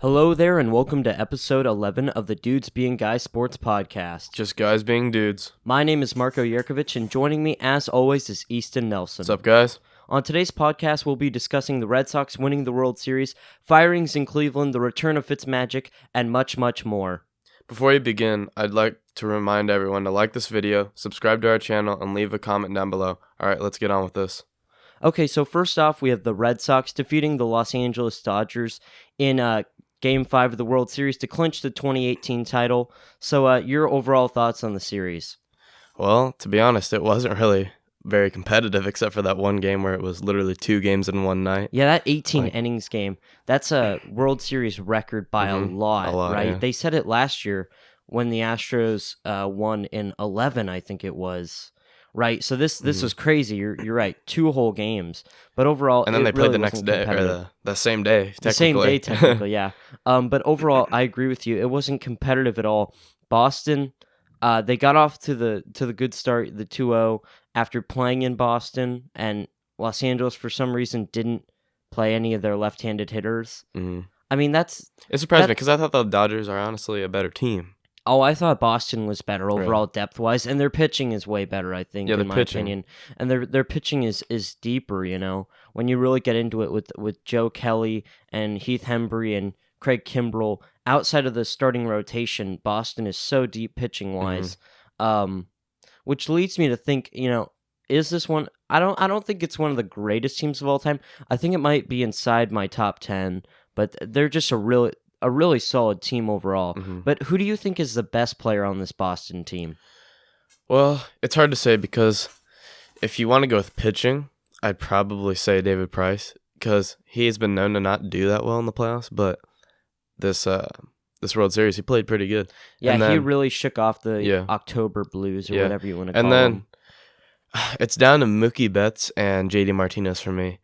Hello there, and welcome to episode 11 of the Dudes Being Guys Sports Podcast. Just guys being dudes. My name is Marco Yerkovich, and joining me, as always, is Easton Nelson. What's up, guys? On today's podcast, we'll be discussing the Red Sox winning the World Series, firings in Cleveland, the return of Fitzmagic, and much, much more. Before we begin, I'd like to remind everyone to like this video, subscribe to our channel, and leave a comment down below. Alright, let's get on with this. Okay, so first off, we have the Red Sox defeating the Los Angeles Dodgers in Game 5 of the World Series to clinch the 2018 title. So your overall thoughts on the series? Well, to be honest, it wasn't really very competitive except for that one game where it was literally 2 games in one night. Yeah, that 18 innings game, that's a World Series record by a lot, right? Yeah. They said it last year when the Astros won in 11, I think it was. Right, so this was crazy. You're right, 2 whole games, but overall, and then they played really the next day or the same day. The same day, technically, yeah. But overall, I agree with you. It wasn't competitive at all. Boston, they got off to the good start, the 2-0 after playing in Boston, and Los Angeles for some reason didn't play any of their left-handed hitters. Mm-hmm. I mean, it surprised me because I thought the Dodgers are honestly a better team. Oh, I thought Boston was better overall depth-wise, and their pitching is way better, I think, in my opinion. And their pitching is deeper, you know. When you really get into it with Joe Kelly and Heath Hembree and Craig Kimbrell, outside of the starting rotation, Boston is so deep pitching-wise, which leads me to think, you know, is this one? I don't think it's one of the greatest teams of all time. I think it might be inside my top 10, but they're just a really solid team overall. But who do you think is the best player on this Boston team? Well, it's hard to say because if you want to go with pitching, I'd probably say David Price because he has been known to not do that well in the playoffs, but this World Series, he played pretty good. Yeah, he really shook off the October blues or whatever you want to call them. And then it's down to Mookie Betts and JD Martinez for me.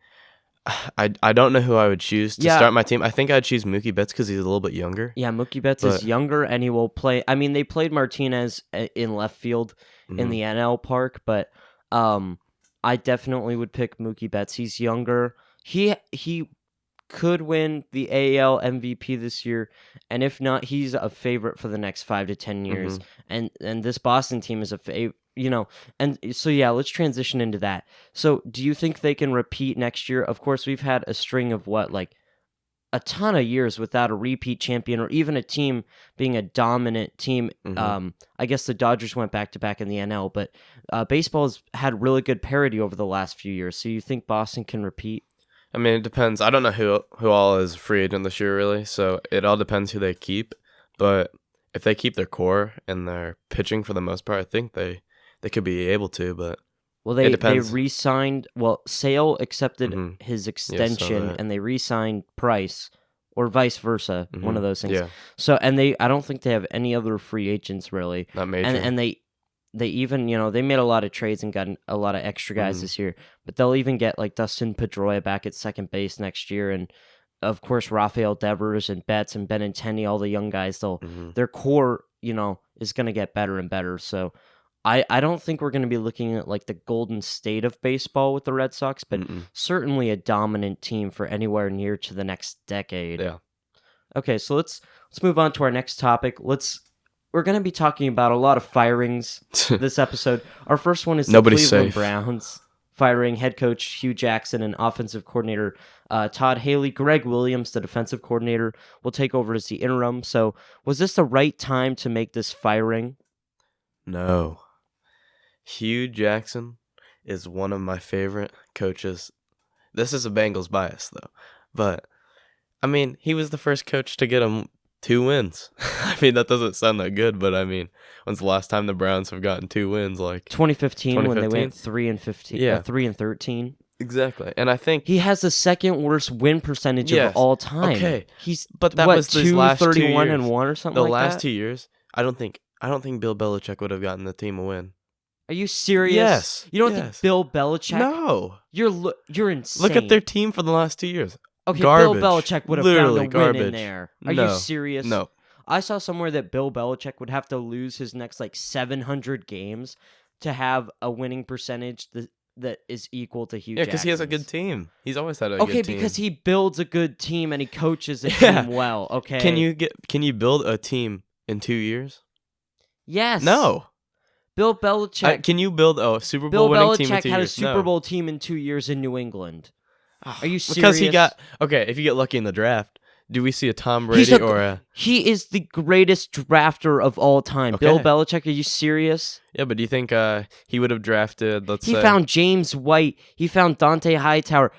I don't know who I would choose to start my team. I think I'd choose Mookie Betts because he's a little bit younger. Yeah, Mookie Betts is younger, and he will play. I mean, they played Martinez in left field in the NL Park, but I definitely would pick Mookie Betts. He's younger. He could win the AL MVP this year, and if not, he's a favorite for the next 5 to 10 years. And this Boston team is a favorite. You know, and so yeah, let's transition into that. So do you think they can repeat next year? Of course, we've had a string of a ton of years without a repeat champion or even a team being a dominant team. I guess the Dodgers went back-to-back in the NL, but baseball has had really good parity over the last few years. So you think Boston can repeat? I mean, it depends. I don't know who all is free agent this year, really, so it all depends who they keep. But if they keep their core and their pitching for the most part, I think they could be able to, but they re-signed. Well, Sale accepted his extension, and they re-signed Price, or vice versa, one of those things. Yeah. So, and I don't think they have any other free agents really. Not major. And they even, you know, they made a lot of trades and got a lot of extra guys this year, but they'll even get like Dustin Pedroia back at second base next year, and of course Rafael Devers and Betts and Benintendi, all the young guys. Their core, you know, is going to get better and better. So. I don't think we're going to be looking at like the Golden State of baseball with the Red Sox, but certainly a dominant team for anywhere near to the next decade. Yeah. Okay, so let's move on to our next topic. We're going to be talking about a lot of firings this episode. Our first one is the Cleveland Browns firing head coach Hugh Jackson and offensive coordinator Todd Haley. Greg Williams, the defensive coordinator, will take over as the interim. So was this the right time to make this firing? No. Hugh Jackson is one of my favorite coaches. This is a Bengals bias, though. But, I mean, he was the first coach to get him 2 wins. I mean, that doesn't sound that good, but I mean, when's the last time the Browns have gotten 2 wins? Like 2015 when they went 3-15, yeah. 3-13. Exactly, and I think he has the second worst win percentage of all time. Okay, but that was these last 2 years. 31-1 or something the like that. The last 2 years, I don't think Bill Belichick would have gotten the team a win. Are you serious? Yes. You don't think Bill Belichick? No. You're insane. Look at their team for the last 2 years. Okay, garbage. Bill Belichick would have Literally found a win in there. Are you serious? No. I saw somewhere that Bill Belichick would have to lose his next 700 games to have a winning percentage that is equal to Hugh Yeah, because he has a Jackson's. good team. He's always had a good team. Okay, because he builds a good team and he coaches a team well. Okay. Can you build a team in 2 years? Yes. No. Bill Belichick. Can you build a Super Bill Bowl winning team in Belichick 2 had a years? Super Bowl team in 2 years in New England. Are you serious? Because he got if you get lucky in the draft, do we see a Tom Brady or a? He is the greatest drafter of all time. Okay. Bill Belichick. Are you serious? Yeah, but do you think he would have drafted? He found James White. He found Dante Hightower.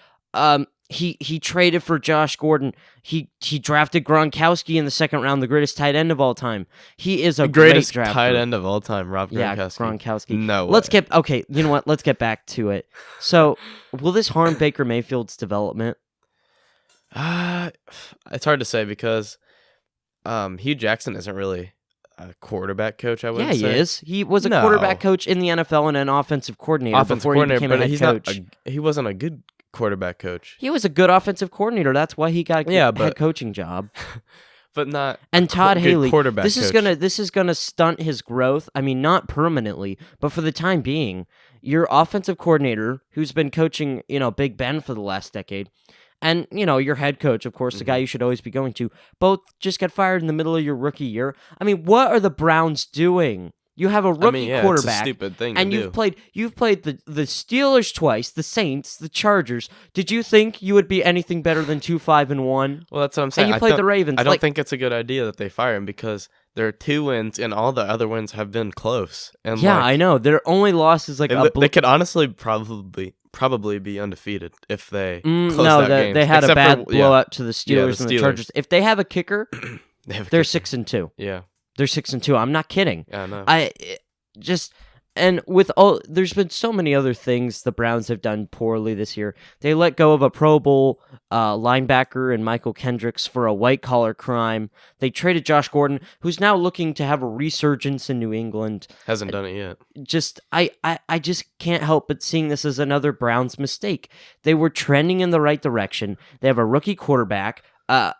He traded for Josh Gordon. He drafted Gronkowski in the second round, the greatest tight end of all time. He is a greatest great drafter. tight end of all time, Rob Gronkowski. Yeah, Gronkowski. No way. You know what? Let's get back to it. So, will this harm Baker Mayfield's development? It's hard to say because Hugh Jackson isn't really a quarterback coach, I would say. Yeah, he is. He was a quarterback coach in the NFL and an offensive coordinator before he became a head coach. He wasn't a good quarterback coach. He was a good offensive coordinator. That's why he got a head coaching job. But not and Todd Haley. Quarterback this coach. is gonna stunt his growth. I mean, not permanently, but for the time being. Your offensive coordinator, who's been coaching, Big Ben for the last decade, and your head coach, of course, the guy you should always be going to, both just got fired in the middle of your rookie year. I mean, what are the Browns doing? You have a rookie quarterback, it's a stupid thing and to you've played the Steelers twice, the Saints, the Chargers. Did you think you would be anything better than 2-5-1? Well, that's what I'm saying. And you played the Ravens. I don't think it's a good idea that they fire him because there are 2 wins and all the other wins have been close. And I know their only loss is like they could honestly probably be undefeated if they close that game. They had a bad blowout to the Steelers and the Chargers. If they have a kicker, they're 6-2. Yeah. They're 6-2. I'm not kidding. Yeah, I know. There's been so many other things the Browns have done poorly this year. They let go of a Pro Bowl linebacker in Michael Kendricks for a white collar crime. They traded Josh Gordon, who's now looking to have a resurgence in New England. Hasn't done it yet. I just can't help but seeing this as another Browns mistake. They were trending in the right direction. They have a rookie quarterback, a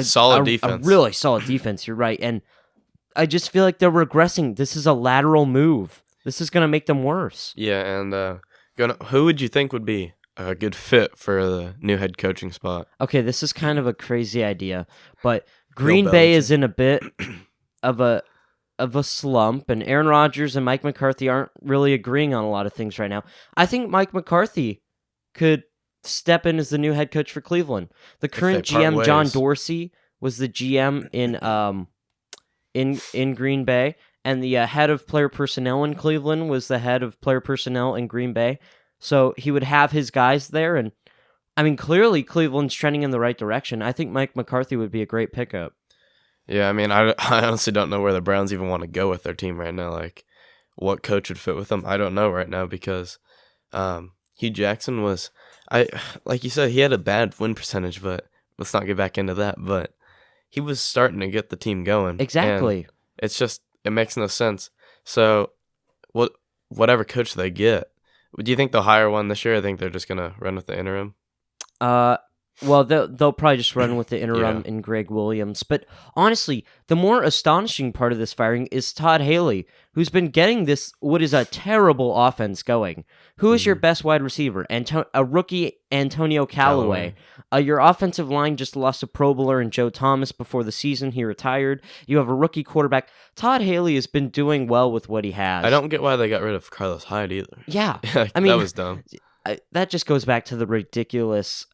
solid defense, a really solid defense. You're right, and I just feel like they're regressing. This is a lateral move. This is going to make them worse. Yeah, and who would you think would be a good fit for the new head coaching spot? Okay, this is kind of a crazy idea, but Green Bay is in a bit of a slump, and Aaron Rodgers and Mike McCarthy aren't really agreeing on a lot of things right now. I think Mike McCarthy could step in as the new head coach for Cleveland. The current GM, John Dorsey, was the GM in Green Bay, and the head of player personnel in Cleveland was the head of player personnel in Green Bay. So he would have his guys there, and I mean, clearly Cleveland's trending in the right direction. I think Mike McCarthy would be a great pickup. Yeah, I mean, I honestly don't know where the Browns even want to go with their team right now. Like, what coach would fit with them? I don't know right now because Hugh Jackson like you said, he had a bad win percentage, but let's not get back into that. But he was starting to get the team going. Exactly. It's just, it makes no sense. So, whatever coach they get, do you think they'll hire one this year? I think they're just going to run with the interim. Well, they'll probably just run with the interim in Greg Williams. But honestly, the more astonishing part of this firing is Todd Haley, who's been getting what is a terrible offense going. Who is your best wide receiver? A rookie Antonio Callaway. Your offensive line just lost a Pro Bowler in Joe Thomas before the season. He retired. You have a rookie quarterback. Todd Haley has been doing well with what he has. I don't get why they got rid of Carlos Hyde either. Yeah. I mean, that was dumb. That just goes back to the ridiculous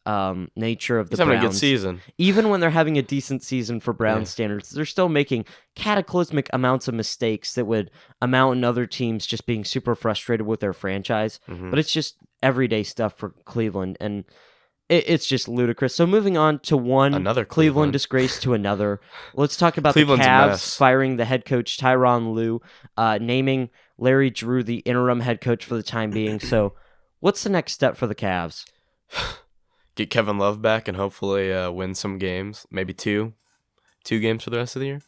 nature of the Browns. He's having a good season. Even when they're having a decent season for Browns standards, they're still making cataclysmic amounts of mistakes that would amount in other teams just being super frustrated with their franchise. But it's just everyday stuff for Cleveland, and it's just ludicrous. So moving on to another Cleveland disgrace to another. Let's talk about the Cavs firing the head coach Tyronn Lue, naming Larry Drew the interim head coach for the time being. So what's the next step for the Cavs? Get Kevin Love back and hopefully win some games. Maybe two games for the rest of the year.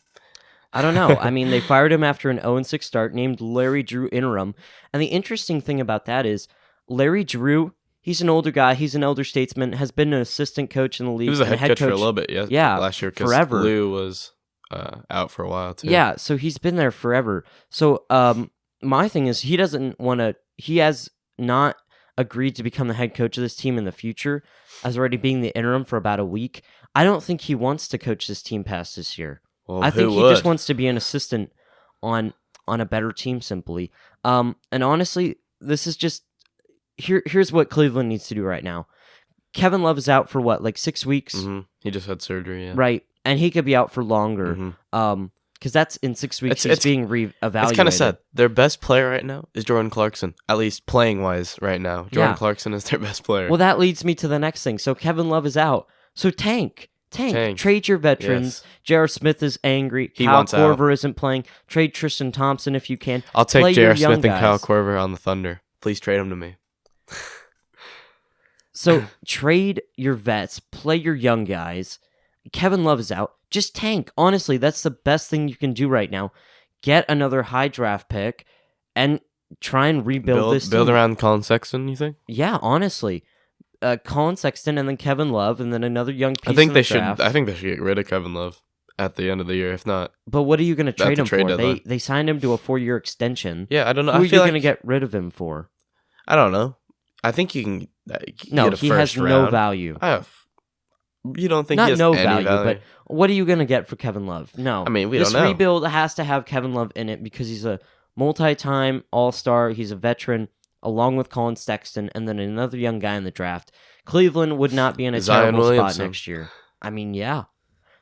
I don't know. I mean, they fired him after an 0-6 start, named Larry Drew interim. And the interesting thing about that is Larry Drew, he's an older guy. He's an elder statesman, has been an assistant coach in the league. He was a head coach for a little bit, last year because forever. Lue was out for a while, too. Yeah, so he's been there forever. So my thing is he has not agreed to become the head coach of this team in the future, as already being the interim for about a week. I don't think he wants to coach this team past this year. Well, I think who he would? just wants to be an assistant on a better team, simply. And honestly, this is just here's what Cleveland needs to do right now. Kevin Love is out for what, like 6 weeks? Mm-hmm. He just had surgery, yeah. Right, and he could be out for longer. Mm-hmm. Because that's in 6 weeks. He's being reevaluated. It's kind of sad. Their best player right now is Jordan Clarkson, at least playing wise right now. Jordan Clarkson is their best player. Well, that leads me to the next thing. So Kevin Love is out. So tank. Trade your veterans. Yes. J.R. Smith is angry. Kyle Korver isn't playing. Trade Tristan Thompson if you can. I'll take J.R. Smith and Kyle Korver on the Thunder. Please trade them to me. So trade your vets. Play your young guys. Kevin Love is out. Just tank. Honestly, that's the best thing you can do right now. Get another high draft pick and try and rebuild this team. Build around Colin Sexton, you think? Yeah, honestly. Colin Sexton and then Kevin Love and then another young piece I think they draft. should get rid of Kevin Love at the end of the year. If not, but what are you going to trade him for? Deadline. They signed him to a 4-year extension. Yeah, I don't know. Who are you going to get rid of him for? I don't know. I think you can. No, get a he first has round. no value. You don't think not he has no any value, value? but what are you going to get for Kevin Love? No, I mean, we this don't know. rebuild has to have Kevin Love in it because he's a multi-time All-Star. He's a veteran, along with Colin Sexton, and then another young guy in the draft. Cleveland would not be in a terrible spot next year. I mean, yeah.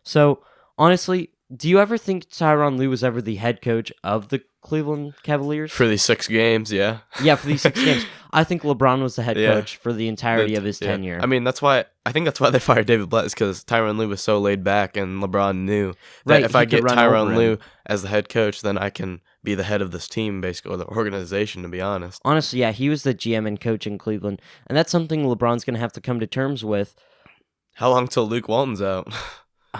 So, honestly, do you ever think Tyronn Lue was ever the head coach of the Cleveland Cavaliers? For these 6 games, yeah. Yeah, for these 6 games. I think LeBron was the head coach for the entirety of his tenure. I mean, I think that's why they fired David Blatt, is because Tyronn Lue was so laid back, and LeBron knew that if I get Tyronn Lue as the head coach, then I can be the head of this team, basically, or the organization, to be honest. Honestly, yeah, he was the GM and coach in Cleveland, and that's something LeBron's going to have to come to terms with. How long till Luke Walton's out?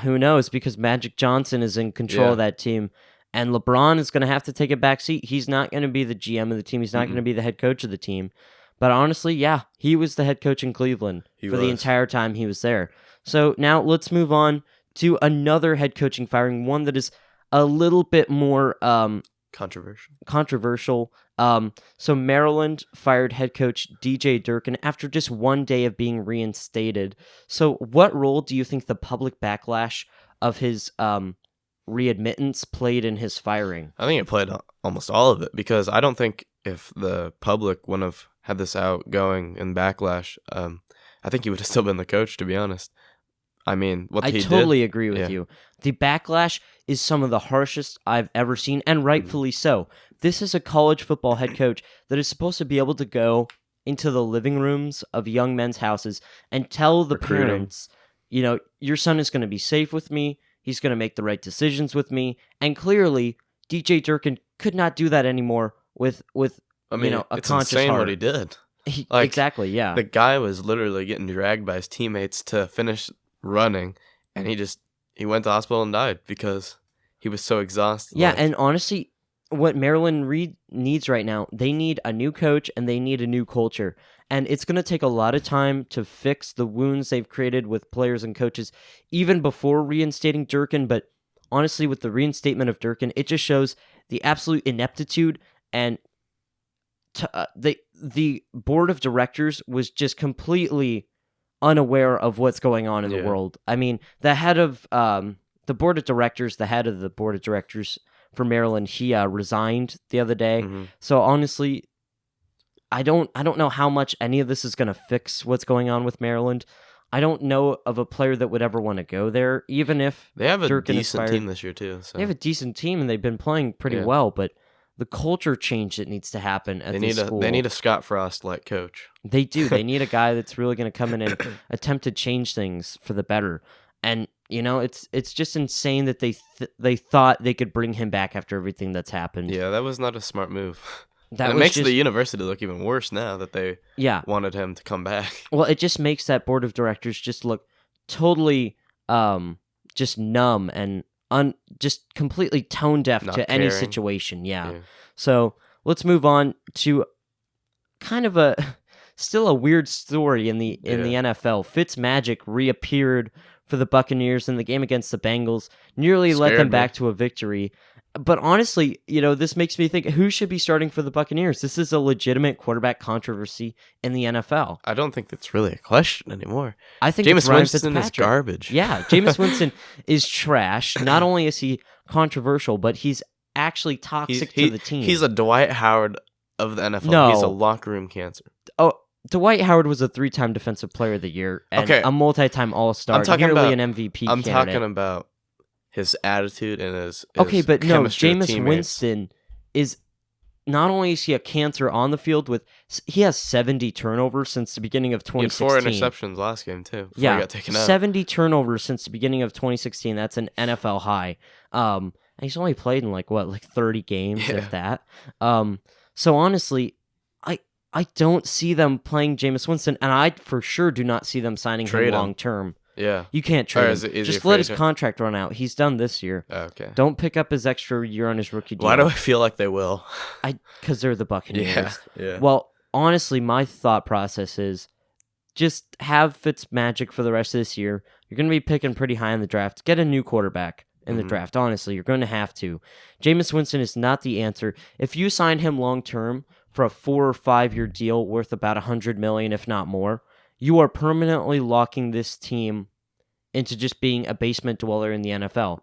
Who knows, because Magic Johnson is in control of that team, and LeBron is going to have to take a back seat. He's not going to be the GM of the team. He's not going to be the head coach of the team. But honestly, yeah, he was the head coach in Cleveland the entire time he was there. So now let's move on to another head coaching firing, one that is a little bit more controversial. So Maryland fired head coach DJ Durkin after just 1 day of being reinstated. So what role do you think the public backlash of his readmittance played in his firing? I think it played almost all of it, because I don't think if the public wouldn't have had this outgoing and backlash, I think he would have still been the coach, to be honest. I mean, I totally agree with you. The backlash is some of the harshest I've ever seen, and rightfully so. This is a college football head coach that is supposed to be able to go into the living rooms of young men's houses and tell the parents, your son is going to be safe with me. He's going to make the right decisions with me. And clearly, DJ Durkin could not do that anymore with a it's conscious insane heart. what he did. Exactly, yeah. The guy was literally getting dragged by his teammates to finish running, and he went to hospital and died because he was so exhausted. Yeah, and honestly, what Maryland needs right now, they need a new coach and they need a new culture. And it's going to take a lot of time to fix the wounds they've created with players and coaches, even before reinstating Durkin. But honestly, with the reinstatement of Durkin, it just shows the absolute ineptitude, and the board of directors was just completely unaware of what's going on in the world. I mean, the head of the board of directors for Maryland, he resigned the other day. Mm-hmm. So honestly, I don't know how much any of this is going to fix what's going on with Maryland. I don't know of a player that would ever want to go there, even if they have a Durkin decent team this year too. So. They have a decent team and they've been playing pretty well, but the culture change that needs to happen at this school. They need a Scott Frost-like coach. They do. They need a guy that's really going to come in and attempt to change things for the better. And it's just insane that they thought they could bring him back after everything that's happened. Yeah, that was not a smart move. That it makes the university look even worse now that they wanted him to come back. Well, it just makes that board of directors just look totally just numb and just completely tone deaf to any situation. Yeah. So let's move on to kind of still a weird story in the NFL. Fitzmagic reappeared for the Buccaneers in the game against the Bengals, nearly led them back to a victory. But honestly, this makes me think, who should be starting for the Buccaneers? This is a legitimate quarterback controversy in the NFL. I don't think that's really a question anymore. I think Jameis Ryan Winston is Fitzpatrick. garbage. Yeah, Jameis Winston is trash. Not only is he controversial, but he's actually toxic to the team. He's a Dwight Howard of the NFL. No. He's a locker room cancer. Oh, Dwight Howard was a 3-time Defensive Player of the Year and a multi-time All-Star, nearly an MVP I'm candidate. talking about his attitude and his okay, but no, chemistry with Jameis teammates. Winston is not only is he a cancer on the field, he has 70 turnovers since the beginning of 2016. He had 4 interceptions last game too. Before he got taken out. 70 turnovers since the beginning of 2016. That's an NFL high. And he's only played in like 30 games, if that. So honestly, I don't see them playing Jameis Winston, and I for sure do not see them signing him long term. Yeah. You can't trade him. Just let his contract run out. He's done this year. Okay. Don't pick up his extra year on his rookie deal. Why do I feel like they will? Because they're the Buccaneers. Yeah. Well, honestly, my thought process is just have Fitzmagic for the rest of this year. You're going to be picking pretty high in the draft. Get a new quarterback in the draft. Honestly, you're going to have to. Jameis Winston is not the answer. If you sign him long term for a 4 or 5 year deal worth about $100 million, if not more, you are permanently locking this team into just being a basement dweller in the NFL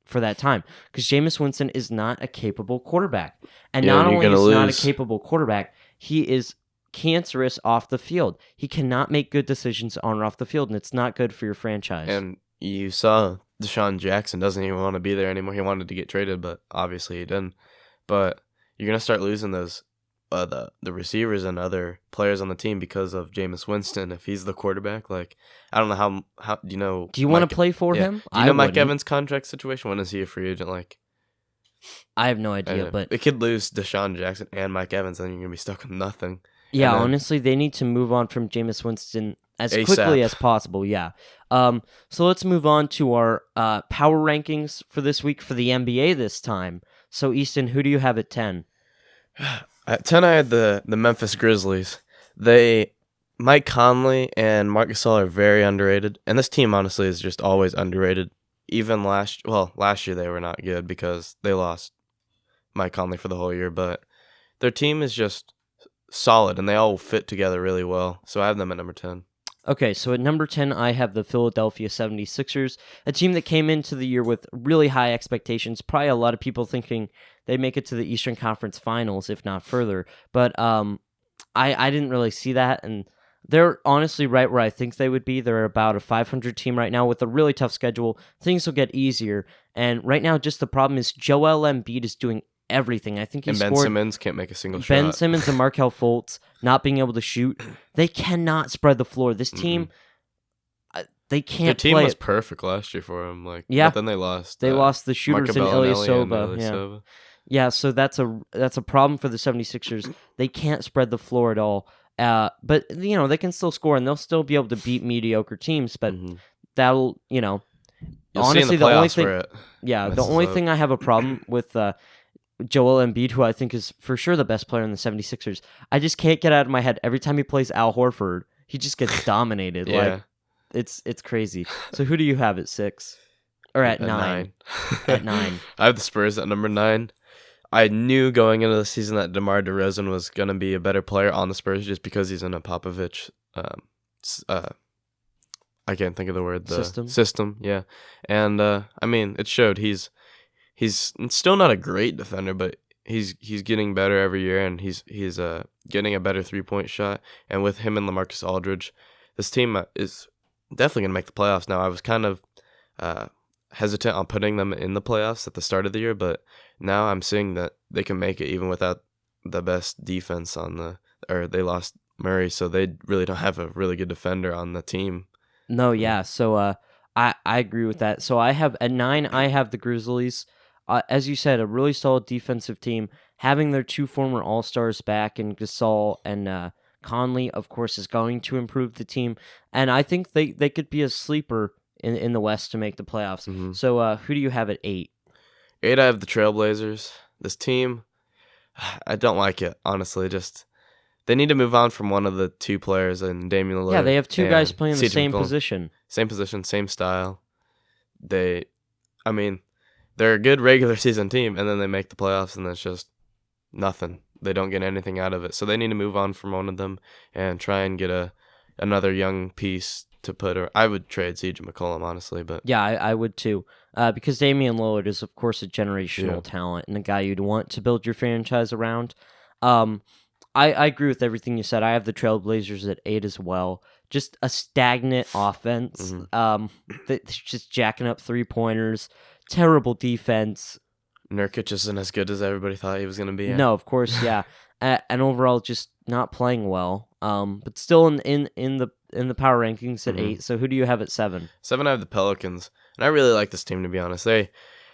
for that time. Because Jameis Winston is not a capable quarterback. And not only is he not a capable quarterback, he is cancerous off the field. He cannot make good decisions on or off the field, and it's not good for your franchise. And you saw Deshaun Jackson doesn't even want to be there anymore. He wanted to get traded, but obviously he didn't. But you're going to start losing those the receivers and other players on the team because of Jameis Winston. If he's the quarterback, I don't know how do you know? Do you want to play for him? Do you know Mike Evans' contract situation? When is he a free agent? I have no idea, but they could lose Deshaun Jackson and Mike Evans, and you're gonna be stuck with nothing. Yeah, honestly, they need to move on from Jameis Winston as quickly as possible. Yeah. So let's move on to our power rankings for this week for the NBA this time. So Easton, who do you have at 10? At 10, I had the Memphis Grizzlies. Mike Conley and Marc Gasol are very underrated, and this team honestly is just always underrated. Even last year they were not good because they lost Mike Conley for the whole year, but their team is just solid and they all fit together really well. So I have them at number 10. Okay, so at number 10, I have the Philadelphia 76ers, a team that came into the year with really high expectations. Probably a lot of people thinking they'd make it to the Eastern Conference Finals, if not further. But I didn't really see that, and they're honestly right where I think they would be. They're about a 500 team right now with a really tough schedule. Things will get easier, and right now just the problem is Joel Embiid is doing everything. I think Ben Simmons can't make a single shot. Ben Simmons and Markelle Fultz not being able to shoot. They cannot spread the floor. This team, they can't play. Their team was perfect last year for them. But then they lost. They lost the shooters in Ilyasova. Yeah. Yeah, so that's a problem for the 76ers. They can't spread the floor at all. But, they can still score, and they'll still be able to beat mediocre teams, but that'll, You'll honestly, the only thing... the only thing I have a problem with Joel Embiid, who I think is for sure the best player in the 76ers, I just can't get out of my head. Every time he plays Al Horford, he just gets dominated. Yeah. It's crazy. So who do you have at 6? Or at 9? At 9. I have the Spurs at number 9. I knew going into the season that DeMar DeRozan was going to be a better player on the Spurs just because he's in a Popovich I can't think of the word. System, yeah. And, it showed. He's still not a great defender, but he's getting better every year, and he's getting a better 3-point shot. And with him and LaMarcus Aldridge, this team is definitely going to make the playoffs now. I was kind of hesitant on putting them in the playoffs at the start of the year, but now I'm seeing that they can make it even without the best defense they lost Murray, so they really don't have a really good defender on the team. No, yeah. So I agree with that. So I have at 9, I have the Grizzlies. As you said, a really solid defensive team. Having their 2 former All-Stars back in Gasol and Conley, of course, is going to improve the team. And I think they could be a sleeper in the West to make the playoffs. Mm-hmm. So who do you have at 8? 8, I have the Trailblazers. This team, I don't like it, honestly. Just they need to move on from one of the 2 players in Damian Lillard. Yeah, they have 2 guys playing the CJ same McCollum. position. Same position, same style. They they're a good regular season team, and then they make the playoffs, and it's just nothing. They don't get anything out of it. So they need to move on from one of them and try and get another young piece to put. Or I would trade CJ McCollum, honestly, but Yeah, I would too. Because Damian Lillard is, of course, a generational talent and a guy you'd want to build your franchise around. I agree with everything you said. I have the Trailblazers at 8 as well. Just a stagnant offense. That's just jacking up 3-pointers. Terrible defense. Nurkic isn't as good as everybody thought he was going to be. No, of course, yeah. And overall, just not playing well. But still in the power rankings at 8. So who do you have at 7? 7, I have the Pelicans, and I really like this team, to be honest. They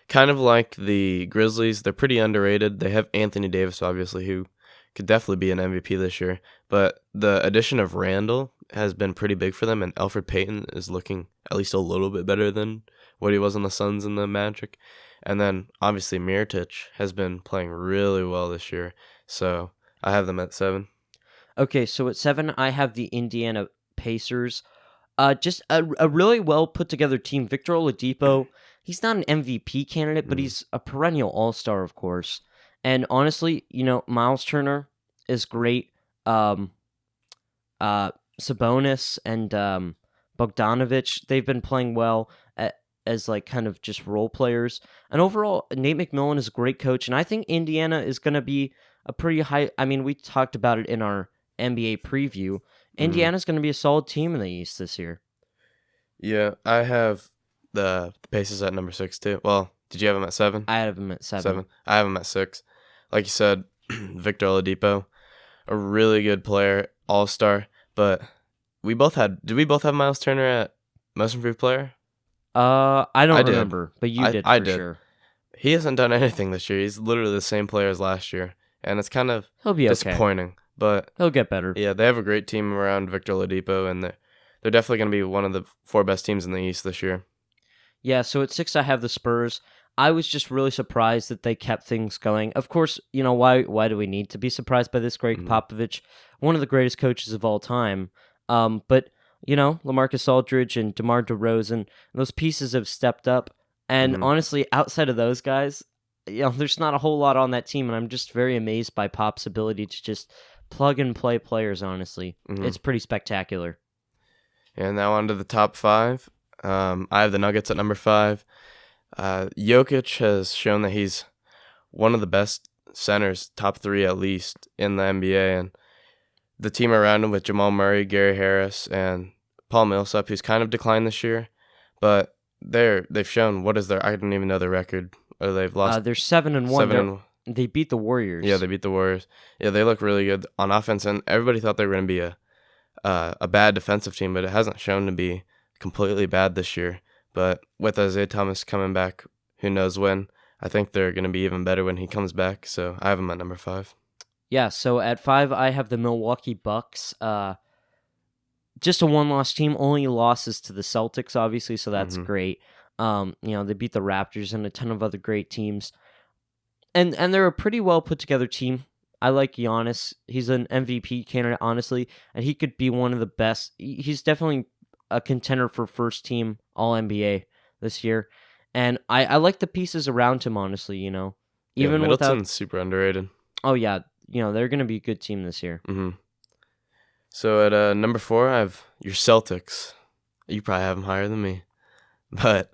kind of like the Grizzlies. They're pretty underrated. They have Anthony Davis, obviously, who could definitely be an MVP this year. But the addition of Randall has been pretty big for them, and Elfrid Payton is looking at least a little bit better than what he was on the Suns and the Magic. And then, obviously, Mirotic has been playing really well this year. So I have them at 7. Okay, so at 7, I have the Indiana Pacers. Just a really well put together team. Victor Oladipo, he's not an MVP candidate, but he's a perennial all-star, of course. And honestly, Miles Turner is great. Sabonis and Bogdanovich, they've been playing well as like kind of just role players. And overall, Nate McMillan is a great coach, and I think Indiana is going to be a pretty high. I mean, we talked about it in our NBA preview. Indiana's going to be a solid team in the East this year. Yeah, I have the Pacers at number 6 too. Well, did you have them at 7? I have them at 7. I have them at 6. Like you said, Victor Oladipo, a really good player, all-star. But did we both have Miles Turner at most improved player? I don't remember, but you did for sure. He hasn't done anything this year. He's literally the same player as last year, and it's kind of He'll be disappointing. Okay. But he'll get better. Yeah, they have a great team around Victor Oladipo, and they're definitely going to be one of the 4 best teams in the East this year. Yeah, so at 6 I have the Spurs. I was just really surprised that they kept things going. Of course, why do we need to be surprised by this? Greg Popovich, one of the greatest coaches of all time. But LaMarcus Aldridge and DeMar DeRozan, those pieces have stepped up. And honestly, outside of those guys, there's not a whole lot on that team, and I'm just very amazed by Pop's ability to just plug and play players, honestly. It's pretty spectacular. And now on to the top 5. I have the Nuggets at number 5. Jokic has shown that he's one of the best centers, top 3 at least, in the NBA. And the team around him with Jamal Murray, Gary Harris, and Paul Millsap, who's kind of declined this year. But they've shown, I don't even know their record. Or they've lost. They're 7-1. They beat the Warriors. Yeah, they beat the Warriors. Yeah, they look really good on offense, and everybody thought they were going to be a bad defensive team, but it hasn't shown to be completely bad this year. But with Isaiah Thomas coming back, who knows when, I think they're going to be even better when he comes back. So I have him at number 5. Yeah, so at 5, I have the Milwaukee Bucks. Just a one-loss team, only losses to the Celtics, obviously, so that's great. They beat the Raptors and a ton of other great teams. And they're a pretty well put together team. I like Giannis. He's an MVP candidate, honestly, and he could be one of the best. He's definitely a contender for first team All-NBA this year. And I like the pieces around him, honestly, Even Middleton's super underrated. Oh, yeah. They're going to be a good team this year. So at number 4, I have your Celtics. You probably have them higher than me. But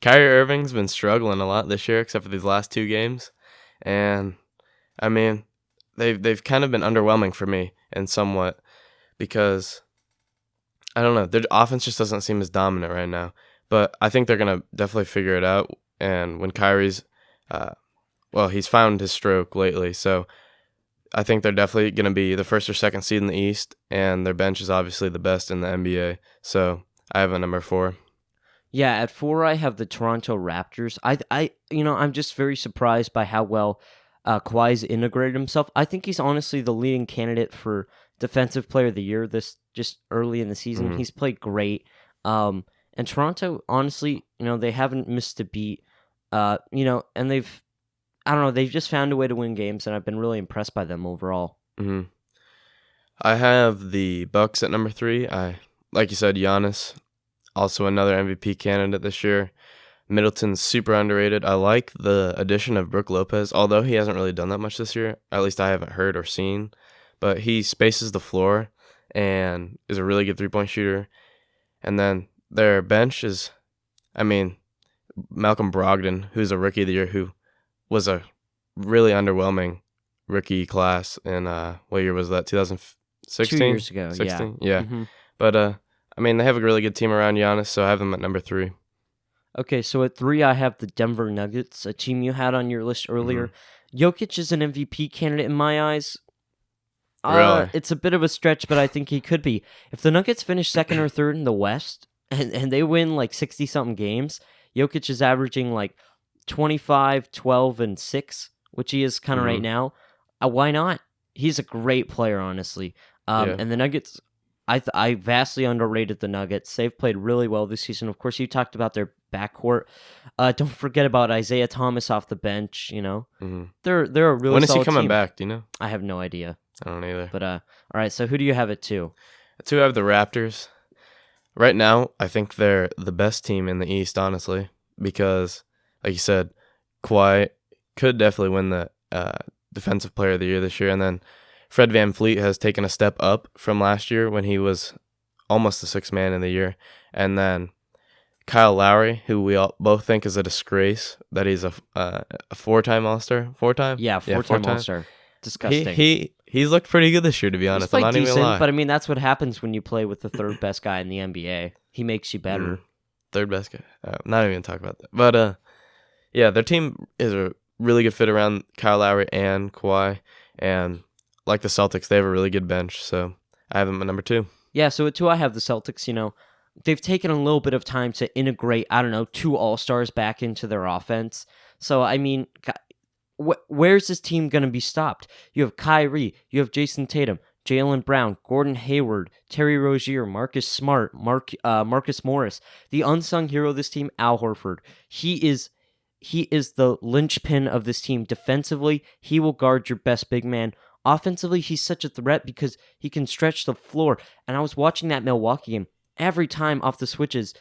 Kyrie Irving's been struggling a lot this year, except for these last 2 games. And, I mean, they've kind of been underwhelming for me in somewhat because, I don't know, their offense just doesn't seem as dominant right now. But I think they're going to definitely figure it out. And when Kyrie's, he's found his stroke lately. So I think they're definitely going to be the 1st or 2nd seed in the East. And their bench is obviously the best in the NBA. So I have a number 4. Yeah, at 4, I have the Toronto Raptors. I'm just very surprised by how well Kawhi's integrated himself. I think he's honestly the leading candidate for Defensive Player of the Year this just early in the season. He's played great. And Toronto, honestly, they haven't missed a beat. And they've just found a way to win games, and I've been really impressed by them overall. I have the Bucks at number 3. Like you said, Giannis. Also another MVP candidate this year. Middleton's super underrated. I like the addition of Brook Lopez, although he hasn't really done that much this year. At least I haven't heard or seen. But he spaces the floor and is a really good three-point shooter. And then their bench is, Malcolm Brogdon, who's a rookie of the year, who was a really underwhelming rookie class in, what year was that, 2016? 2 years ago, 16? yeah. Yeah. But, they have a really good team around Giannis, so I have them at number 3. Okay, so at 3, I have the Denver Nuggets, a team you had on your list earlier. Jokic is an MVP candidate in my eyes. Really? It's a bit of a stretch, but I think he could be. If the Nuggets finish second or third in the West, and they win like 60-something games, Jokic is averaging like 25, 12, and 6, which he is kind of right now. Why not? He's a great player, honestly. And the Nuggets, I vastly underrated the Nuggets. They've played really well this season. Of course, you talked about their backcourt. Don't forget about Isaiah Thomas off the bench. They're a really When is he solid coming team. back? Do you know? I have no idea. I don't either. But all right. So who do you have at 2? At 2, I have the Raptors. Right now, I think they're the best team in the East, honestly, because, like you said, Kawhi could definitely win the Defensive Player of the Year this year, and then Fred VanVleet has taken a step up from last year when he was almost the 6th man in the year, and then Kyle Lowry, who we all both think is a disgrace that he's a 4-time All-Star, 4-time? Yeah, 4-time All-Star. Disgusting. He's looked pretty good this year, to be honest. He's I'm not decent, even gonna lie. but that's what happens when you play with the third best guy in the NBA. He makes you better. Third best guy. Not even gonna talk about that. But their team is a really good fit around Kyle Lowry and Kawhi, and like the Celtics, they have a really good bench. So I have them at number 2. Yeah, so at 2, I have the Celtics. They've taken a little bit of time to integrate, 2 All-Stars back into their offense. So, where's this team going to be stopped? You have Kyrie, you have Jason Tatum, Jaylen Brown, Gordon Hayward, Terry Rozier, Marcus Smart, Marcus Morris. The unsung hero of this team, Al Horford. He is the linchpin of this team. Defensively, he will guard your best big man. Offensively, he's such a threat because he can stretch the floor. And I was watching that Milwaukee game. Every time off the switches,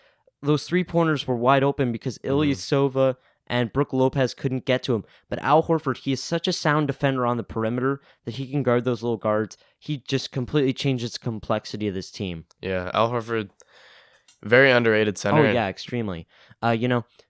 those 3-pointers were wide open because Ilyasova and Brook Lopez couldn't get to him. But Al Horford, he is such a sound defender on the perimeter that he can guard those little guards. He just completely changes the complexity of this team. Yeah, Al Horford, very underrated center. Oh, yeah, extremely.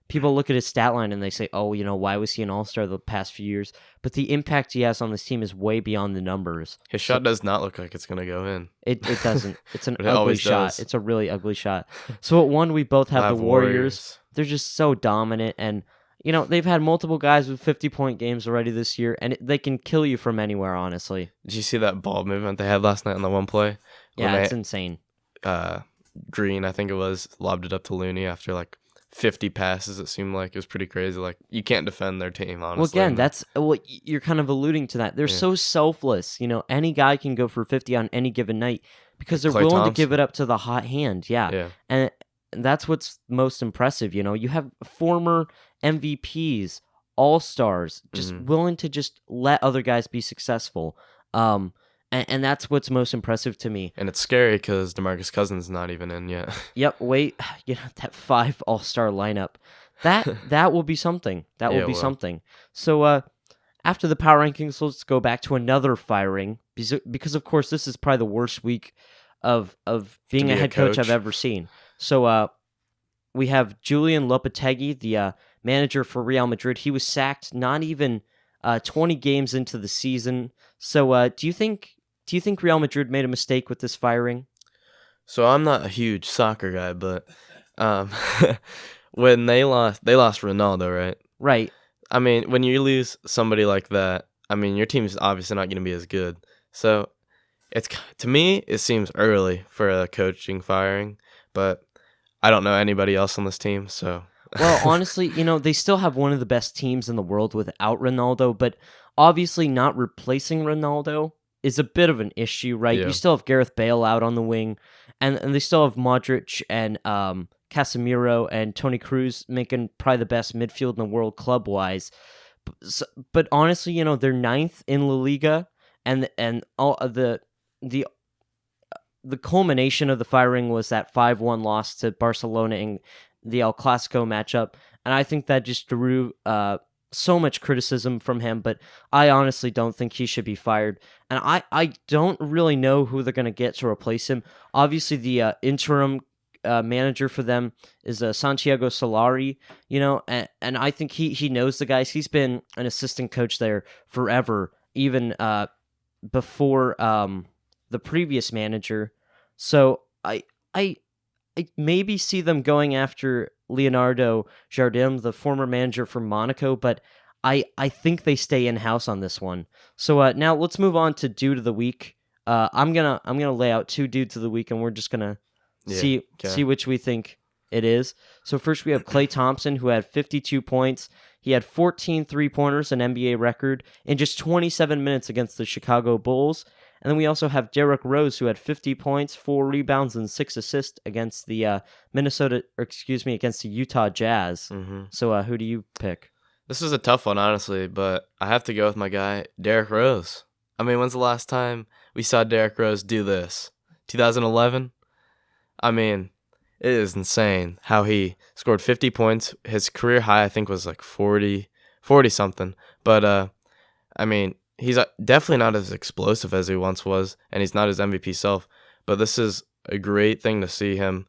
People look at his stat line and they say, why was he an all-star the past few years? But the impact he has on this team is way beyond the numbers. His shot does not look like it's going to go in. It doesn't. It's an It ugly always shot. does. It's a really ugly shot. So at 1, we both have the Warriors. They're just so dominant. And, they've had multiple guys with 50-point games already this year. And they can kill you from anywhere, honestly. Did you see that ball movement they had last night on the one play? Yeah, it's insane. Green, I think it was, lobbed it up to Looney after 50 passes. It seemed like it was pretty crazy. You can't defend their team, honestly. Well, again, that's what you're kind of alluding to. That they're so selfless. Any guy can go for 50 on any given night because they're Klay willing Thompson. to give it up to the hot hand. Yeah. And that's what's most impressive. You have former MVPs, all-stars, just willing to just let other guys be successful. And that's what's most impressive to me. And it's scary because DeMarcus Cousins is not even in yet. Yep, wait, that 5 all-star lineup. That will be something. That will be something. So after the power rankings, let's go back to another firing because of course this is probably the worst week of being a head coach I've ever seen. So we have Julian Lopetegui, the manager for Real Madrid. He was sacked not even 20 games into the season. So do you think Real Madrid made a mistake with this firing? So I'm not a huge soccer guy, but when they lost Ronaldo, right? Right. When you lose somebody like that, your team's obviously not going to be as good. So to me, it seems early for a coaching firing, but I don't know anybody else on this team, so. Well, honestly, they still have one of the best teams in the world without Ronaldo, but obviously not replacing Ronaldo is a bit of an issue, right? Yeah. You still have Gareth Bale out on the wing, and they still have Modric and Casemiro and Toni Kroos making probably the best midfield in the world club-wise. But honestly, they're 9th in La Liga, and all of the culmination of the firing was that 5-1 loss to Barcelona in the El Clasico matchup. and I think that just drew so much criticism from him, but I honestly don't think he should be fired. And I don't really know who they're going to get to replace him. Obviously, the interim manager for them is Santiago Solari, and I think he knows the guys. He's been an assistant coach there forever, even before the previous manager. So I maybe see them going after Leonardo Jardim, the former manager for Monaco, but I think they stay in-house on this one. So now let's move on to Dude of the Week. I'm gonna lay out 2 Dudes of the Week, and we're just gonna see which we think it is. So first we have Klay Thompson, who had 52 points. He had 14 3-pointers, an NBA record, in just 27 minutes against the Chicago Bulls. And then we also have Derrick Rose, who had 50 points, 4 rebounds, and 6 assists against the against the Utah Jazz. Mm-hmm. So who do you pick? This is a tough one, honestly, but I have to go with my guy, Derrick Rose. I mean, when's the last time we saw Derrick Rose do this? 2011? I mean, it is insane how he scored 50 points. His career high, I think, was like 40-something. But, I mean, he's definitely not as explosive as he once was, and he's not his MVP self. But this is a great thing to see him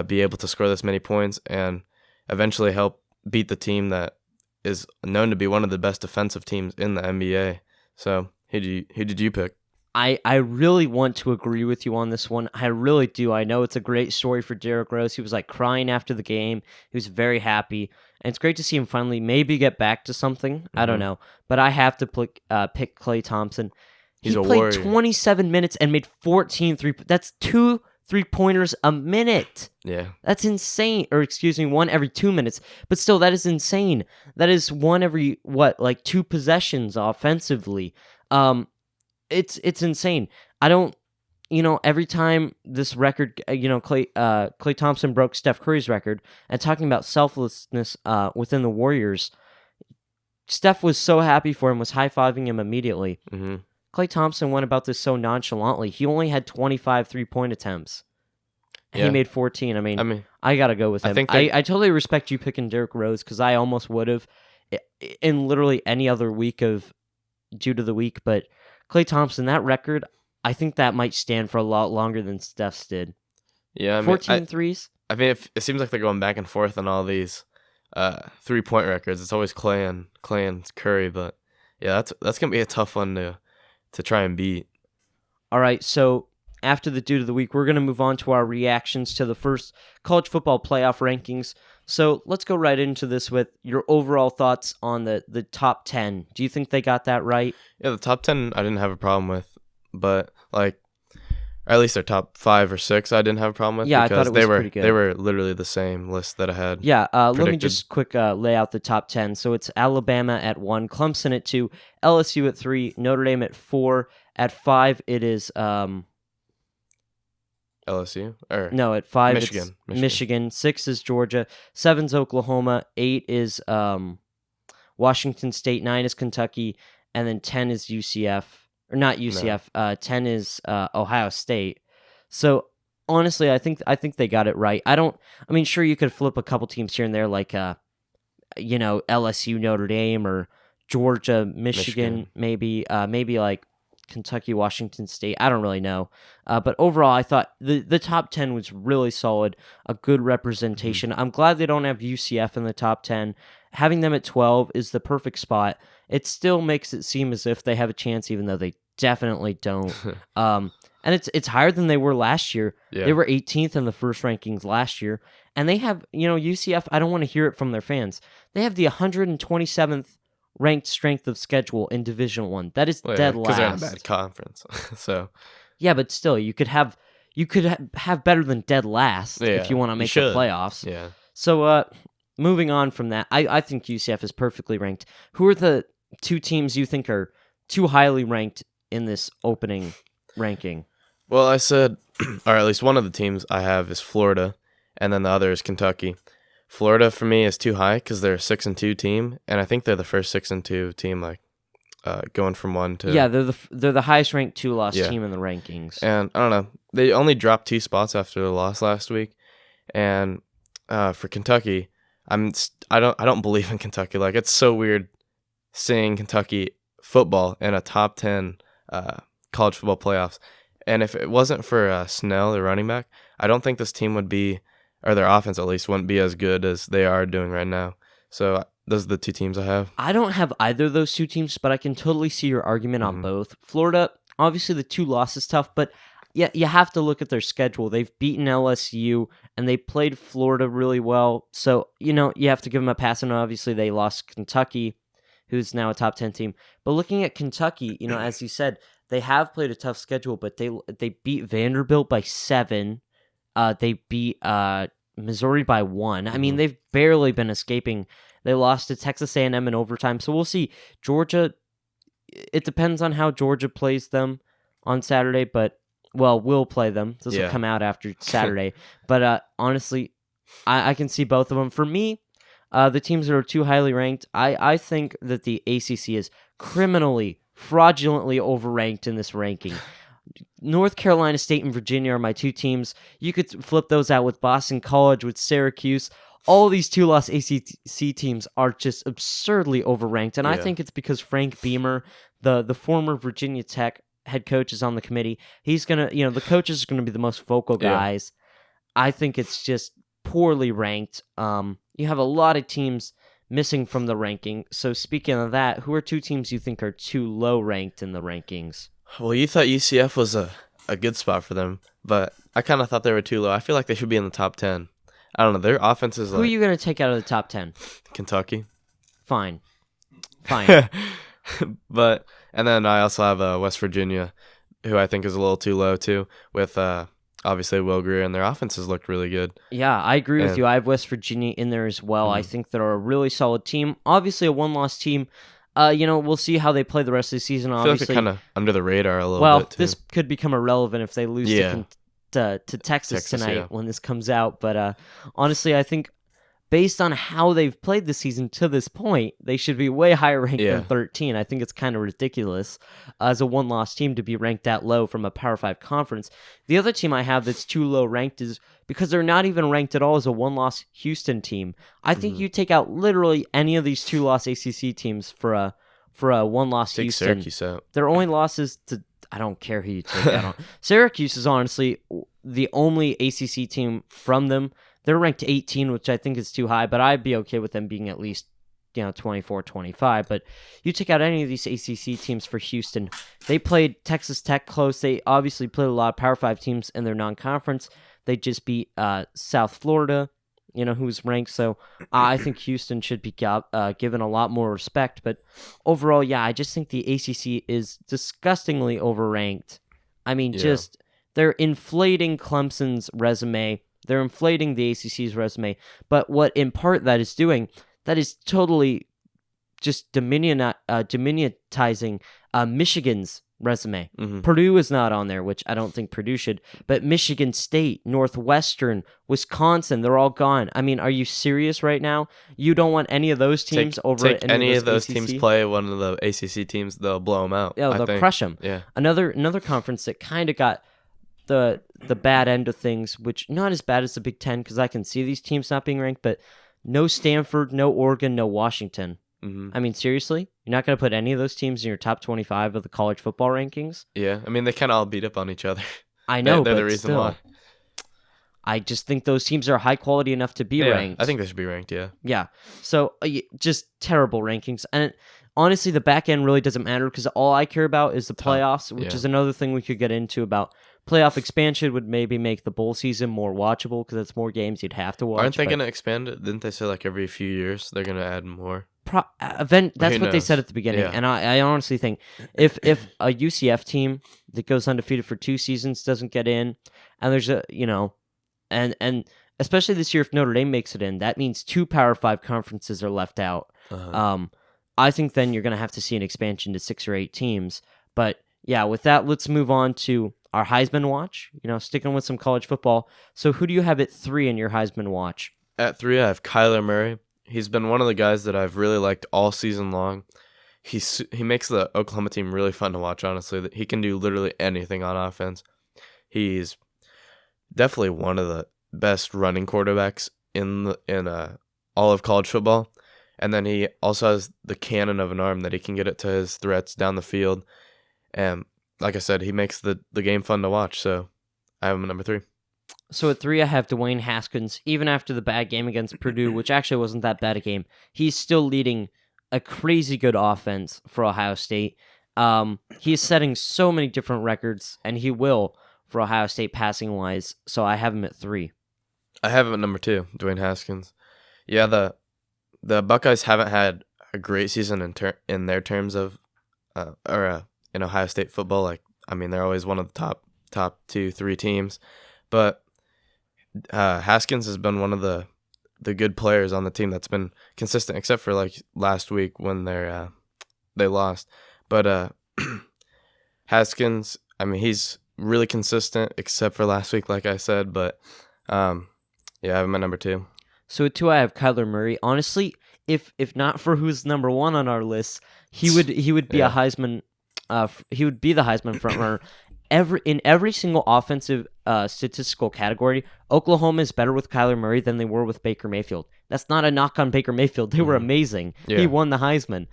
be able to score this many points and eventually help beat the team that is known to be one of the best defensive teams in the NBA. So, who did you pick? I really want to agree with you on this one. I really do. I know it's a great story for Derrick Rose. He was like crying after the game. He was very happy. And it's great to see him finally maybe get back to something. I don't know. But I have to pick Klay Thompson. He's a played warrior. 27 minutes and made 14 That's 2 3-pointers a minute. Yeah. That's insane. Or excuse me, 1 every 2 minutes. But still, that is insane. That is 1 every, 2 possessions offensively. It's insane. I don't, every time this record, Klay Thompson broke Steph Curry's record, and talking about selflessness within the Warriors, Steph was so happy for him, was high-fiving him immediately. Mm-hmm. Klay Thompson went about this so nonchalantly. He only had 25 3-point attempts. And he made 14. I mean, I got to go with him. I totally respect you picking Derrick Rose, because I almost would have in literally any other week of Dude of the Week, but Klay Thompson, that record, I think that might stand for a lot longer than Steph's did. Yeah, 14 threes. I mean, it seems like they're going back and forth on all these 3-point records. It's always Klay and Curry, but yeah, that's gonna be a tough one to try and beat. All right, so after the Dude of the Week, we're gonna move on to our reactions to the first college football playoff rankings. So let's go right into this with your overall thoughts on the top 10. Do you think they got that right? Yeah, the top 10 I didn't have a problem with, but or at least their top 5 or 6 I didn't have a problem with. Yeah, I thought it was pretty good. They were literally the same list that I had. Yeah, let me just quick lay out the top 10. So it's Alabama at 1, Clemson at 2, LSU at 3, Notre Dame at 4. At 5, it is LSU? No, at 5, Michigan. It's Michigan. 6 is Georgia. 7's Oklahoma. 8 is Washington State. 9 is Kentucky. And then 10 is UCF. Or not UCF. No. 10 is Ohio State. So, honestly, I think they got it right. Sure, you could flip a couple teams here and there, like, LSU, Notre Dame, or Georgia, Michigan. maybe like Kentucky, Washington State. I don't really know. But overall, I thought the top 10 was really solid, a good representation. I'm glad they don't have UCF in the top 10. Having them at 12 is the perfect spot. It still makes it seem as if they have a chance, even though they definitely don't. And it's higher than they were last year. Yeah. They were 18th in the first rankings last year. And they have, UCF, I don't want to hear it from their fans. They have the 127th ranked strength of schedule in Division 1. That is dead last. Because they're in a bad conference. So yeah, but still, you could have better than dead last if you want to make the playoffs. Yeah. So moving on from that, I think UCF is perfectly ranked. Who are the 2 teams you think are too highly ranked in this opening ranking? Well, I said, or at least one of the teams I have is Florida, and then the other is Kentucky. Florida for me is too high because they're a 6-2 team, and I think they're the first 6-2 team, going from 1 to. Yeah, they're the highest ranked 2-loss team in the rankings. And I don't know, they only dropped 2 spots after the loss last week, and for Kentucky, I don't believe in Kentucky. Like, it's so weird seeing Kentucky football in a top 10 college football playoffs. And if it wasn't for Snell, the running back, I don't think this team would be, or their offense at least, wouldn't be as good as they are doing right now. So those are the two teams I have. I don't have either of those two teams, but I can totally see your argument on both. Florida, obviously the 2 losses tough, but yeah, you have to look at their schedule. They've beaten LSU, and they played Florida really well. So, you have to give them a pass, and obviously they lost Kentucky, who's now a top 10 team. But looking at Kentucky, as you said, they have played a tough schedule, but they beat Vanderbilt by 7. They beat Missouri by 1. I mean, they've barely been escaping. They lost to Texas A&M in overtime. So we'll see. Georgia, it depends on how Georgia plays them on Saturday, but, well, we'll play them. This will come out after Saturday. But honestly, I can see both of them. For me, the teams that are too highly ranked, I think that the ACC is criminally, fraudulently overranked in this ranking. North Carolina State and Virginia are my 2 teams. You could flip those out with Boston College, with Syracuse. All these 2-loss ACC teams are just absurdly overranked, and I think it's because Frank Beamer, the former Virginia Tech head coach, is on the committee. He's gonna, the coaches are gonna be the most vocal guys. I think it's just poorly ranked. You have a lot of teams missing from the ranking. So speaking of that, who are 2 teams you think are too low ranked in the rankings? Well, you thought UCF was a good spot for them, but I kind of thought they were too low. I feel like they should be in the top 10. I don't know. Their offense is Who are you going to take out of the top 10? Kentucky. Fine. But, and then I also have West Virginia, who I think is a little too low too, with obviously Will Grier, and their offenses looked really good. Yeah, I agree with you. I have West Virginia in there as well. I think they're a really solid team. Obviously a 1-loss team. We'll see how they play the rest of the season. I feel like they're kind of under the radar a little bit. Well, this could become irrelevant if they lose to Texas tonight when this comes out. But honestly, I think based on how they've played the season to this point, they should be way higher ranked than 13. I think it's kind of ridiculous as a 1-loss team to be ranked that low from a Power 5 conference. The other team I have that's too low ranked is because they're not even ranked at all as a 1-loss Houston team. I think you take out literally any of these 2-loss ACC teams for a 1-loss Houston. Syracuse out. Their only losses to, I don't care who you take that on. Syracuse is honestly the only ACC team from them. They're ranked 18, which I think is too high, but I'd be okay with them being at least 24, 25. But you take out any of these ACC teams for Houston. They played Texas Tech close. They obviously played a lot of Power 5 teams in their non-conference. They just beat South Florida, who's ranked. So I think Houston should be given a lot more respect. But overall, I just think the ACC is disgustingly overranked. I mean, they're inflating Clemson's resume. They're inflating the ACC's resume. But what in part that is doing, that is totally just diminutizing Michigan's resume. Purdue is not on there, which I don't think Purdue should. But Michigan State, Northwestern, Wisconsin, they're all gone. I mean, are you serious right now? You don't want any of those teams over at any of those teams play one of the ACC teams, they'll blow them out. Yeah, they'll crush them. Yeah. Another conference that kind of got the bad end of things, which not as bad as the Big Ten, because I can see these teams not being ranked, but no Stanford, no Oregon, no Washington. I mean, seriously? You're not going to put any of those teams in your top 25 of the college football rankings? Yeah, I mean, they kind of all beat up on each other. I know, they're but the reason still, why. I just think those teams are high quality enough to be ranked. I think they should be ranked, yeah. Yeah, so just terrible rankings. And honestly, the back end really doesn't matter because all I care about is the playoffs, which is another thing we could get into about playoff expansion would maybe make the bowl season more watchable because it's more games you'd have to watch. Aren't they going to expand it? Didn't they say like every few years they're going to add more? That's what they said at the beginning, and I honestly think if a UCF team that goes undefeated for 2 seasons doesn't get in, and there's and especially this year if Notre Dame makes it in, that means 2 Power 5 conferences are left out. I think then you're going to have to see an expansion to 6 or 8 teams. But yeah, with that, let's move on to our Heisman Watch. Sticking with some college football. So who do you have at 3 in your Heisman Watch? At 3, I have Kyler Murray. He's been one of the guys that I've really liked all season long. He makes the Oklahoma team really fun to watch, honestly. He can do literally anything on offense. He's definitely one of the best running quarterbacks in all of college football. And then he also has the cannon of an arm that he can get it to his threats down the field. And like I said, he makes the game fun to watch. So I have him at number 3. So at 3, I have Dwayne Haskins. Even after the bad game against Purdue, which actually wasn't that bad a game, he's still leading a crazy good offense for Ohio State. He's setting so many different records, and he will for Ohio State passing-wise. So I have him at 3. I have him at number 2, Dwayne Haskins. Yeah, the Buckeyes haven't had a great season in their terms of in Ohio State football. Like, I mean, they're always one of the top 2-3 teams, but Haskins has been one of the good players on the team that's been consistent, except for like last week when they lost. But Haskins, I mean, he's really consistent, except for last week, like I said. But yeah, I have him at number 2. So at 2, I have Kyler Murray. Honestly, if not for who's number 1 on our list, he would be a Heisman. He would be the Heisman frontrunner. In every single offensive statistical category, Oklahoma is better with Kyler Murray than they were with Baker Mayfield. That's not a knock on Baker Mayfield. They were amazing. Yeah. He won the Heisman.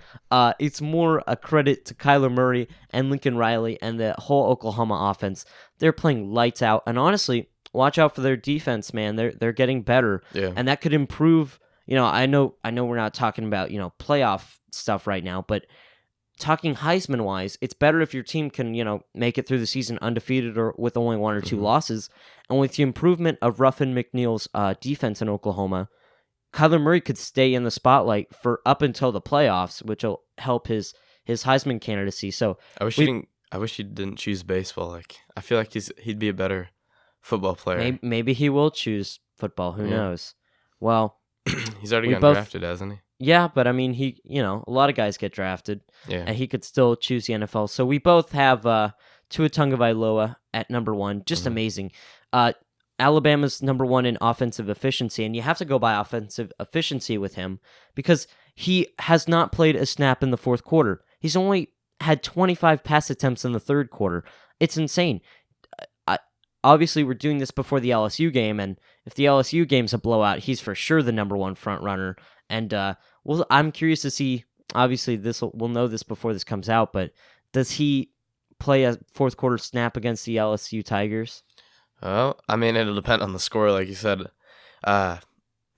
It's more a credit to Kyler Murray and Lincoln Riley and the whole Oklahoma offense. They're playing lights out. And honestly, watch out for their defense, man. They're getting better. Yeah. And that could improve. I know we're not talking about, playoff stuff right now, but talking Heisman-wise, it's better if your team can, make it through the season undefeated or with only 1 or 2 losses. And with the improvement of Ruffin McNeil's defense in Oklahoma, Kyler Murray could stay in the spotlight for up until the playoffs, which will help his Heisman candidacy. So I wish he didn't choose baseball. Like, I feel like he'd be a better football player. Maybe he will choose football. Who knows? Well, he's already gotten drafted, hasn't he? Yeah, but I mean, a lot of guys get drafted, and he could still choose the NFL. So we both have Tua Tagovailoa at number 1. Just amazing. Alabama's number 1 in offensive efficiency, and you have to go by offensive efficiency with him because he has not played a snap in the fourth quarter. He's only had 25 pass attempts in the third quarter. It's insane. Obviously, we're doing this before the LSU game, and if the LSU game's a blowout, he's for sure the number 1 front runner. And I'm curious to see. Obviously, we'll know this before this comes out, but does he play a fourth quarter snap against the LSU Tigers? Well, I mean, it'll depend on the score, like you said. I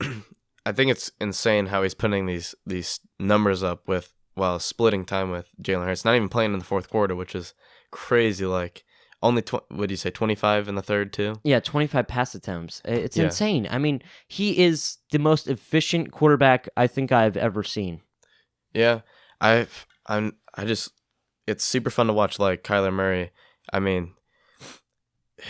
think it's insane how he's putting these numbers up while splitting time with Jalen Hurts. Not even playing in the fourth quarter, which is crazy. Like, only, what do you say, 25 in the third, too? Yeah, 25 pass attempts. It's insane. I mean, he is the most efficient quarterback I think I've ever seen. Yeah, it's super fun to watch, like, Kyler Murray. I mean,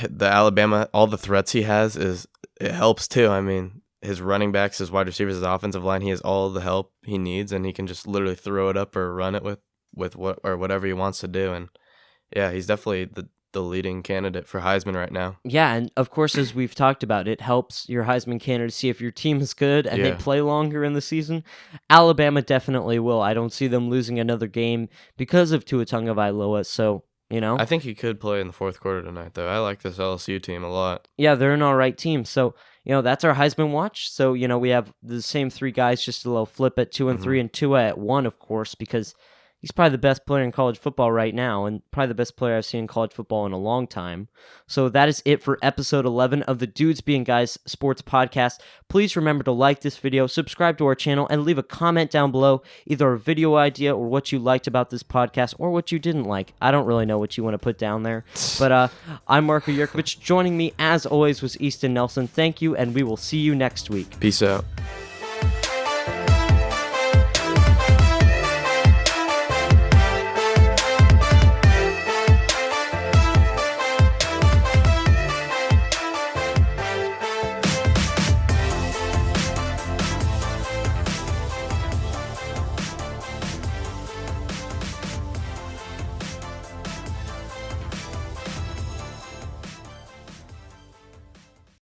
the Alabama, all the threats he has, it helps, too. I mean, his running backs, his wide receivers, his offensive line, he has all the help he needs, and he can just literally throw it up or run it with whatever he wants to do. And, yeah, he's definitely the leading candidate for Heisman right now. Yeah, and of course, as we've talked about, it helps your Heisman candidacy if your team is good and they play longer in the season. Alabama definitely will. I don't see them losing another game because of Tua Tagovailoa, so, I think he could play in the fourth quarter tonight, though. I like this LSU team a lot. Yeah, they're an all right team. So, that's our Heisman watch. So, we have the same 3 guys, just a little flip at 2 and 3, and Tua at 1, of course, because he's probably the best player in college football right now, and probably the best player I've seen in college football in a long time. So that is it for episode 11 of the Dudes Being Guys Sports Podcast. Please remember to like this video, subscribe to our channel, and leave a comment down below, either a video idea or what you liked about this podcast or what you didn't like. I don't really know what you want to put down there. But I'm Marco Yurkovich. Joining me, as always, was Easton Nelson. Thank you, and we will see you next week. Peace out.